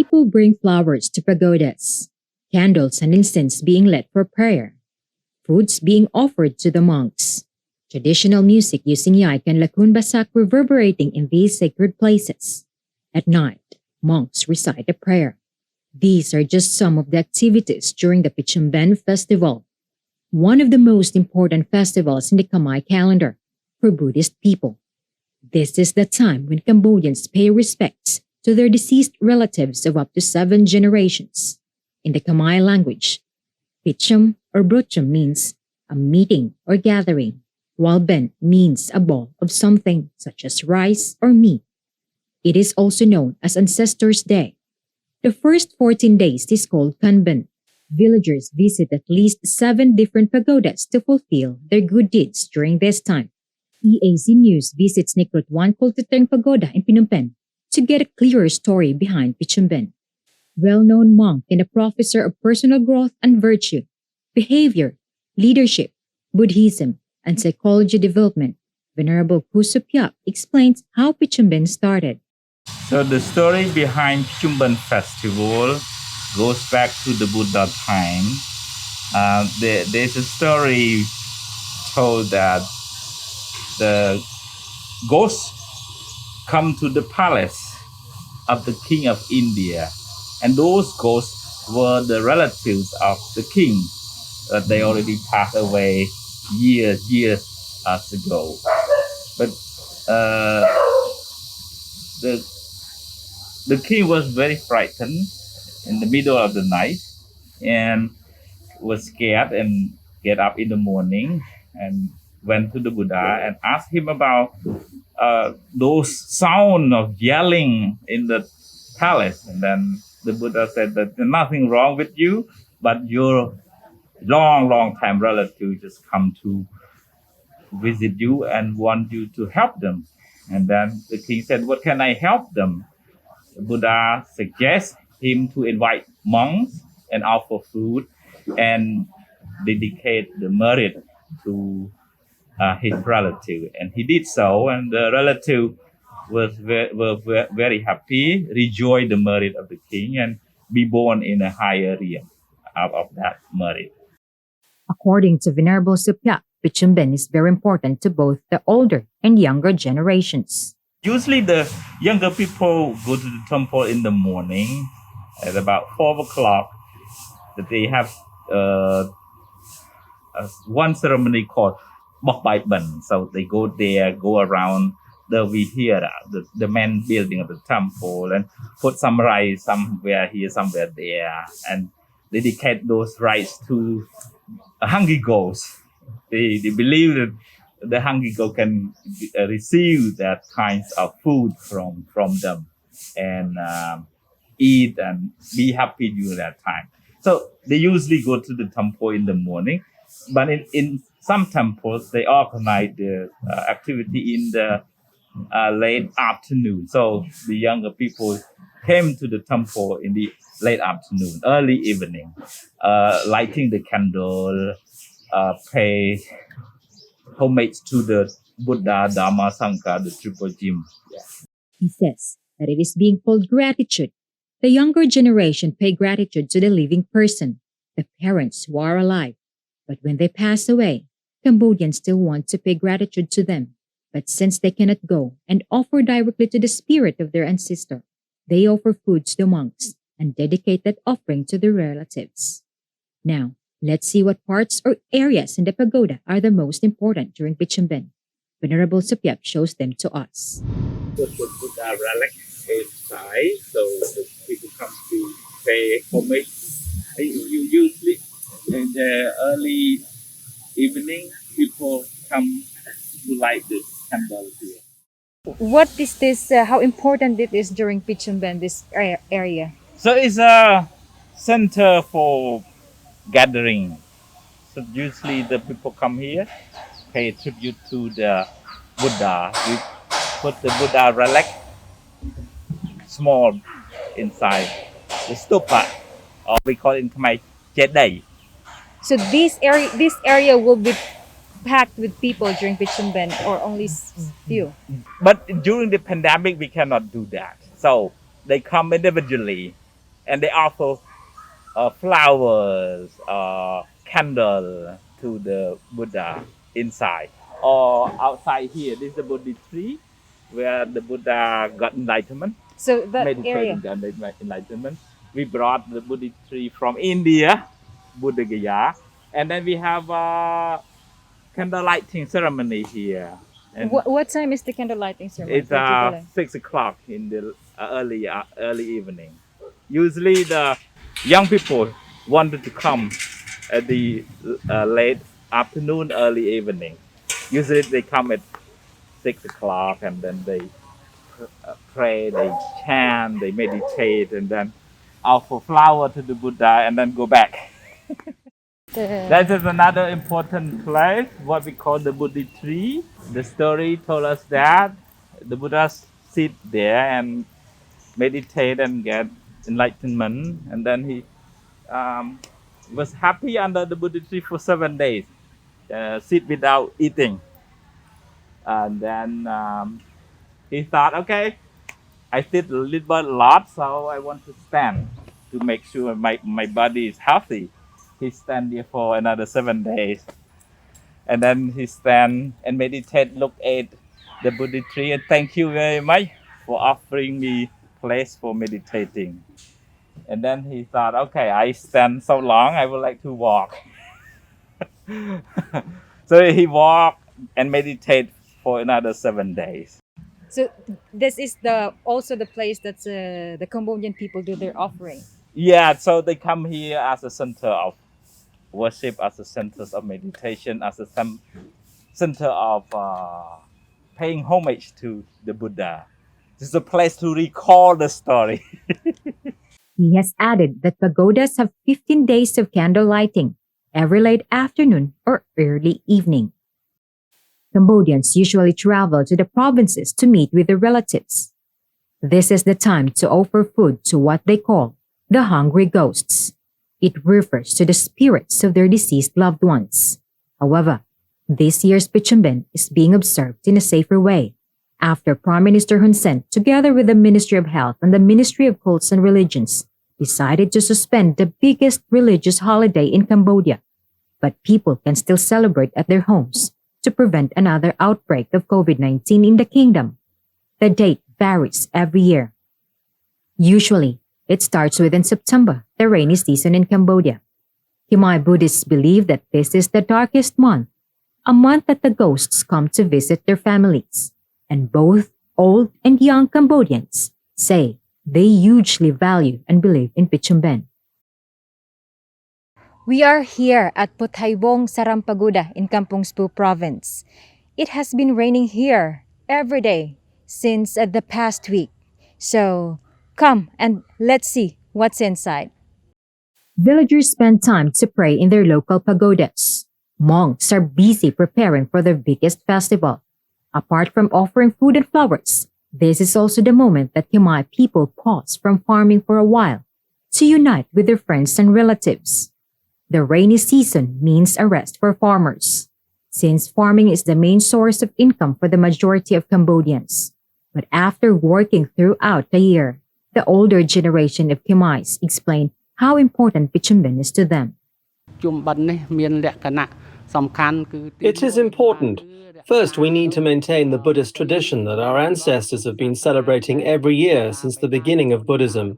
People bring flowers to pagodas, candles and incense being lit for prayer, foods being offered to the monks, traditional music using yike and lakhon basac reverberating in these sacred places. At night, monks recite a prayer. These are just some of the activities during the Pchum Ben festival, one of the most important festivals in the Khmer calendar for Buddhist people. This is the time when Cambodians pay respects to their deceased relatives of up to 7 generations. In the Khmer language, Pchum or Brochum means a meeting or gathering, while Ben means a ball of something such as rice or meat. It is also known as Ancestors' Day. The first 14 days is called Cambodian Ben. Villagers visit at least 7 different pagodas to fulfill their good deeds during this time. EAZ News visits Nikrut 1 Kultateng Pagoda in Phnom Penh to get a clearer story behind Pchum Ben. Well-known monk and a professor of personal growth and virtue, behavior, leadership, Buddhism, and psychology development, Venerable Phusupyap explains how Pchum Ben started. So the story behind Pchum Ben festival goes back to the Buddha time. There's a story told that the ghosts come to the palace of the king of India, and those ghosts were the relatives of the king. They already passed away years ago. But the king was very frightened in the middle of the night and was scared and get up in the morning and went to the Buddha and asked him about those sound of yelling in the palace. And then the Buddha said that there's nothing wrong with you, but your long time relative just come to visit you and want you to help them. And then the king said, what can I help them? The Buddha suggests him to invite monks and offer food and dedicate the merit to his relative. And he did so, and the relative were very happy, rejoice the merit of the king, and be born in a higher realm out of that merit. According to Venerable Supyap, Pchum Ben is very important to both the older and younger generations. Usually the younger people go to the temple in the morning at about 4 o'clock. They have one ceremony called Phnom Penh. So they go there, go around the vihara, the main building of the temple, and put some rice somewhere here, somewhere there, and dedicate those rice to hungry ghosts. They believe that the hungry ghost can receive that kinds of food from them and eat and be happy during that time. So they usually go to the temple in the morning, but in some temples they organize the activity in the late afternoon. So the younger people came to the temple in the late afternoon, early evening, lighting the candle, pay homage to the Buddha, Dharma, Sangha, the triple gem. He says that it is being called gratitude. The younger generation pay gratitude to the living person, the parents who are alive. But when they pass away, Cambodians still want to pay gratitude to them. But since they cannot go and offer directly to the spirit of their ancestor, they offer food to the monks and dedicate that offering to their relatives. Now, let's see what parts or areas in the pagoda are the most important during Pchum Ben. Venerable Supyap shows them to us. The Buddha relic inside, so the people come to pay homage. Usually in the early evening, people come to light the candle here. What is this, how important it is during Pchum Ben, this area? So it's a center for gathering. So usually the people come here, pay tribute to the Buddha. We put the Buddha relic small inside the stupa, or we call it in Khmer, Thedailyroundup. So this area will be packed with people during Pchum Ben, or only few? But during the pandemic, we cannot do that. So they come individually and they offer flowers, candle to the Buddha inside or outside here. This is the Buddha tree where the Buddha got enlightenment, So that meditating area. got enlightenment. We brought the Buddha tree from India, Buddha Gaya, and then we have a candle lighting ceremony here. And What time is the candle lighting ceremony? it's 6 o'clock in the early evening. Usually the young people wanted to come at the late afternoon, early evening. Usually they come at 6 o'clock and then they pray, they chant, they meditate, and then offer flower to the Buddha and then go back. That is another important place, what we call the Buddha tree. The story told us that the Buddha sit there and meditate and get enlightenment, and then he was happy under the Buddha tree for 7 days, sit without eating, and then he thought, okay, I sit a little bit lot, so I want to stand to make sure my body is healthy. He stand there for another 7 days, and then he stand and meditate, look at the Buddha tree, and thank you very much for offering me place for meditating. And then he thought, okay, I stand so long, I would like to walk. So he walked and meditate for another 7 days. So this is also the place that the Cambodian people do their offering. Yeah, so they come here as a center of worship, as a center of meditation, as a center of paying homage to the Buddha. This is a place to recall the story. He has added that pagodas have 15 days of candle lighting every late afternoon or early evening. Cambodians usually travel to the provinces to meet with their relatives. This is the time to offer food to what they call the hungry ghosts. It refers to the spirits of their deceased loved ones. However, this year's Pchum Ben is being observed in a safer way after Prime Minister Hun Sen, together with the Ministry of Health and the Ministry of Cults and Religions, decided to suspend the biggest religious holiday in Cambodia. But people can still celebrate at their homes to prevent another outbreak of COVID-19 in the kingdom. The date varies every year. Usually, it starts within September, the rainy season in Cambodia. Khmer Buddhists believe that this is the darkest month, a month that the ghosts come to visit their families. And both old and young Cambodians say they hugely value and believe in Pchum Ben. We are here at Puthaybong Sarampagoda in Kampong Spu province. It has been raining here every day since the past week. So come and let's see what's inside. Villagers spend time to pray in their local pagodas. Monks are busy preparing for their biggest festival. Apart from offering food and flowers, this is also the moment that Khmer people pause from farming for a while to unite with their friends and relatives. The rainy season means a rest for farmers, since farming is the main source of income for the majority of Cambodians. But after working throughout the year, the older generation of Khmers explain how important Pchum Ben is to them. It is important. First, we need to maintain the Buddhist tradition that our ancestors have been celebrating every year since the beginning of Buddhism.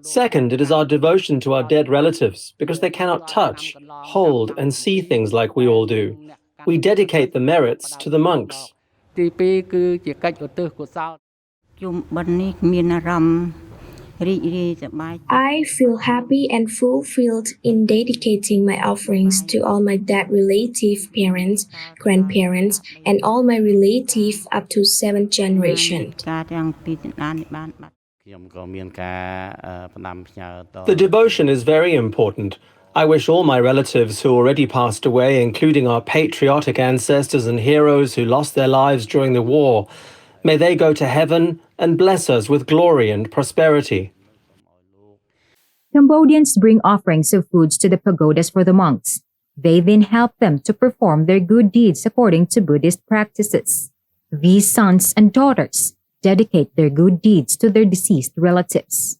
Second, it is our devotion to our dead relatives, because they cannot touch, hold, and see things like we all do. We dedicate the merits to the monks. I feel happy and fulfilled in dedicating my offerings to all my dead relative parents, grandparents, and all my relative up to 7th generation. The devotion is very important. I wish all my relatives who already passed away, including our patriotic ancestors and heroes who lost their lives during the war, may they go to heaven and bless us with glory and prosperity. Cambodians bring offerings of foods to the pagodas for the monks. They then help them to perform their good deeds according to Buddhist practices. These sons and daughters dedicate their good deeds to their deceased relatives.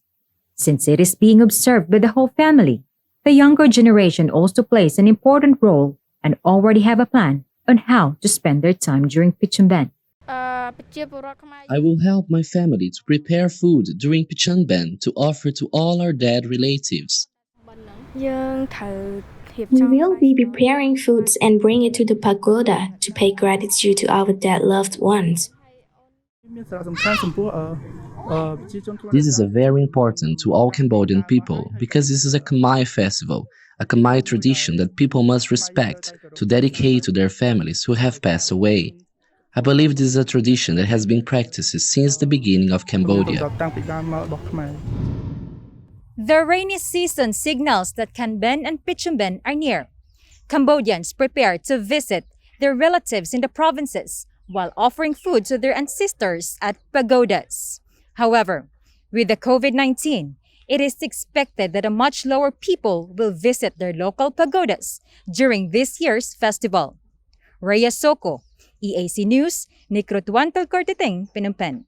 Since it is being observed by the whole family, the younger generation also plays an important role and already have a plan on how to spend their time during Pchum Ben. I will help my family to prepare food during Pchum Ben to offer to all our dead relatives. We will be preparing foods and bring it to the pagoda to pay gratitude to our dead loved ones. This is a very important to all Cambodian people because this is a Khmer festival, a Khmer tradition that people must respect to dedicate to their families who have passed away. I believe this is a tradition that has been practiced since the beginning of Cambodia. The rainy season signals that Cambodian Ben and Pchum Ben are near. Cambodians prepare to visit their relatives in the provinces while offering food to their ancestors at pagodas. However, with the COVID-19, it is expected that a much lower people will visit their local pagodas during this year's festival. Rhea Soko, EAC News, Nikrutuan Telkortiting, Phnom Penh.